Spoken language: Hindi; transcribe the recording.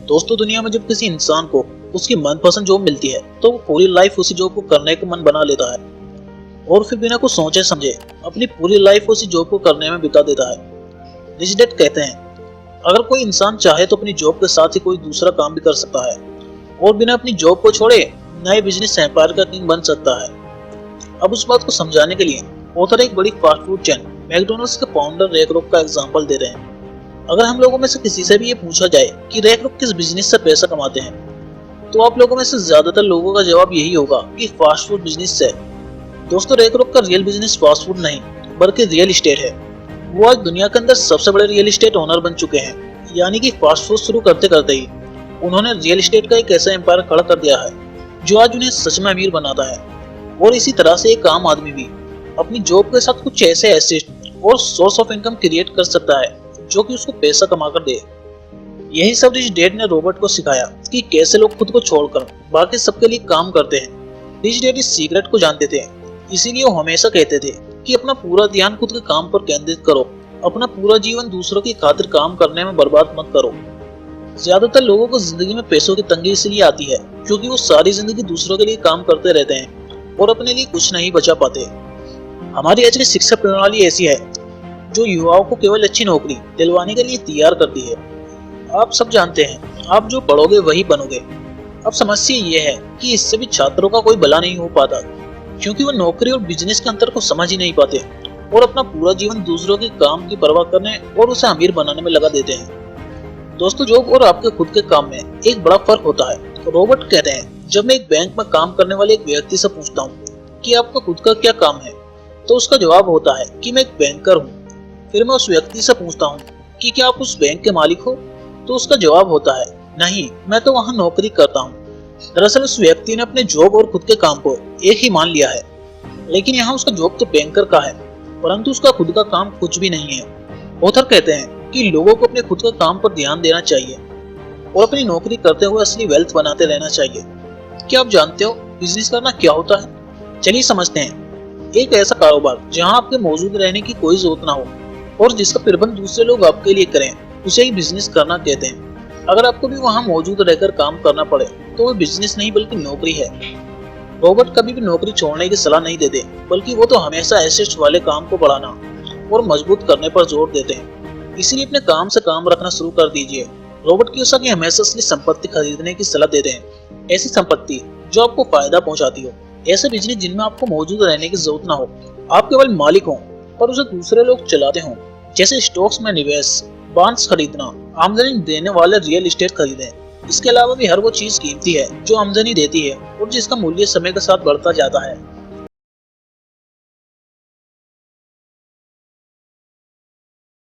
दोस्तों, दुनिया में जब किसी इंसान को उसकी मनपसंद जॉब मिलती है तो वो पूरी लाइफ उसी जॉब को करने का मन बना लेता है और फिर बिना कुछ सोचे समझे अपनी पूरी लाइफ उसी जॉब को करने में बिता देता है। रिच डैड कहते हैं, अगर कोई इंसान चाहे तो अपनी जॉब के साथ ही कोई दूसरा काम भी कर सकता है और बिना अपनी जॉब को छोड़े नए बिजनेस एम्पायर का किंग बन सकता है। अब उस बात को समझाने के लिए ऑथर एक बड़ी फास्ट फूड चेन मैकडॉनल्ड्स के फाउंडर रे क्रॉक का एग्जांपल दे रहे हैं। अगर हम लोगों में से किसी से भी ये पूछा जाए कि रे क्रॉक किस बिजनेस से पैसा कमाते हैं, तो आप लोगों में से ज्यादातर लोगों का जवाब यही होगा कि फास्ट फूड बिजनेस से। दोस्तों, रे क्रॉक का रियल बिजनेस फास्ट फूड नहीं बल्कि रियल एस्टेट है। वो आज दुनिया के अंदर सबसे बड़े रियल एस्टेट ओनर बन चुके हैं। यानी कि फास्ट फूड शुरू करते करते ही उन्होंने रियल एस्टेट का एक ऐसा एम्पायर खड़ा कर दिया है जो आज उन्हें सच में अमीर बनाता है। और इसी तरह से एक आम आदमी भी अपनी जॉब के साथ कुछ ऐसे एसेट और सोर्स ऑफ इनकम क्रिएट कर सकता है जो कि उसको पैसा कमा कर दे। यही सब रिच डैड ने रॉबर्ट को सिखाया कि कैसे लोग खुद को छोड़कर बाकी सबके लिए काम करते हैं। रिच डैड इस सीक्रेट को जानते थे, इसीलिए वो हमेशा कहते थे कि अपना पूरा ध्यान खुद के काम पर केंद्रित करो, अपना पूरा जीवन दूसरों की खातिर काम करने में बर्बाद मत करो। ज्यादातर लोगों को जिंदगी में पैसों की तंगी इसलिए आती है क्योंकि वो सारी जिंदगी दूसरों के लिए काम करते रहते हैं और अपने लिए कुछ नहीं बचा पाते। हमारी आज की शिक्षा प्रणाली ऐसी है जो युवाओं को केवल अच्छी नौकरी दिलवाने के लिए तैयार करती है। आप सब जानते हैं, आप जो पढ़ोगे वही बनोगे। अब समस्या ये है कि इससे भी छात्रों का कोई भला नहीं हो पाता क्योंकि वो नौकरी और बिजनेस के अंतर को समझ ही नहीं पाते और अपना पूरा जीवन दूसरों के काम की परवाह करने और उसे अमीर बनाने में लगा देते हैं। दोस्तों, जॉब और आपके खुद के काम में एक बड़ा फर्क होता है। रॉबर्ट कहते हैं, जब मैं एक बैंक में काम करने वाले एक व्यक्ति से पूछता हूँ कि आपका खुद का क्या काम है, तो उसका जवाब होता है कि मैं एक बैंकर हूँ। फिर मैं उस व्यक्ति से पूछता हूँ कि क्या आप उस बैंक के मालिक हो, तो उसका जवाब होता है, नहीं, मैं तो वहाँ नौकरी करता हूँ। दरअसल उस व्यक्ति ने अपने जॉब और खुद के काम को एक ही मान लिया है, लेकिन यहाँ उसका जॉब तो बैंकर का है परंतु उसका खुद का काम कुछ भी नहीं है। ऑथर कहते हैं कि लोगों को अपने खुद के काम पर ध्यान देना चाहिए और अपनी नौकरी करते हुए असली वेल्थ बनाते रहना चाहिए। क्या आप जानते हो बिजनेस करना क्या होता है? चलिए समझते हैं। एक ऐसा कारोबार जहां आपके मौजूद रहने की कोई जरूरत ना हो और जिसका प्रबंध दूसरे लोग आपके लिए करें, उसे ही बिजनेस करना कहते हैं। अगर आपको भी वहां मौजूद रहकर काम करना पड़े तो वो बिजनेस नहीं बल्कि नौकरी है। रॉबर्ट कभी भी नौकरी छोड़ने की सलाह नहीं देते, बल्कि वो तो हमेशा एसेट्स वाले काम को बढ़ाना और मजबूत करने पर जोर देते हैं। इसीलिए अपने काम से काम रखना शुरू कर दीजिए। रॉबर्ट कियोसाकी हमेशा असली संपत्ति खरीदने की सलाह देते हैं, ऐसी संपत्ति जो आपको फायदा पहुंचाती हो, ऐसे बिजनेस जिनमें आपको मौजूद रहने की जरूरत ना हो, आप केवल मालिक हो और उसे दूसरे लोग चलाते हो। जैसे स्टॉक्स में निवेश, बॉन्ड्स खरीदना, आमदनी देने वाले रियल एस्टेट खरीदें। इसके अलावा भी हर वो चीज कीमती है जो आमदनी देती है और जिसका मूल्य समय के साथ बढ़ता जाता है।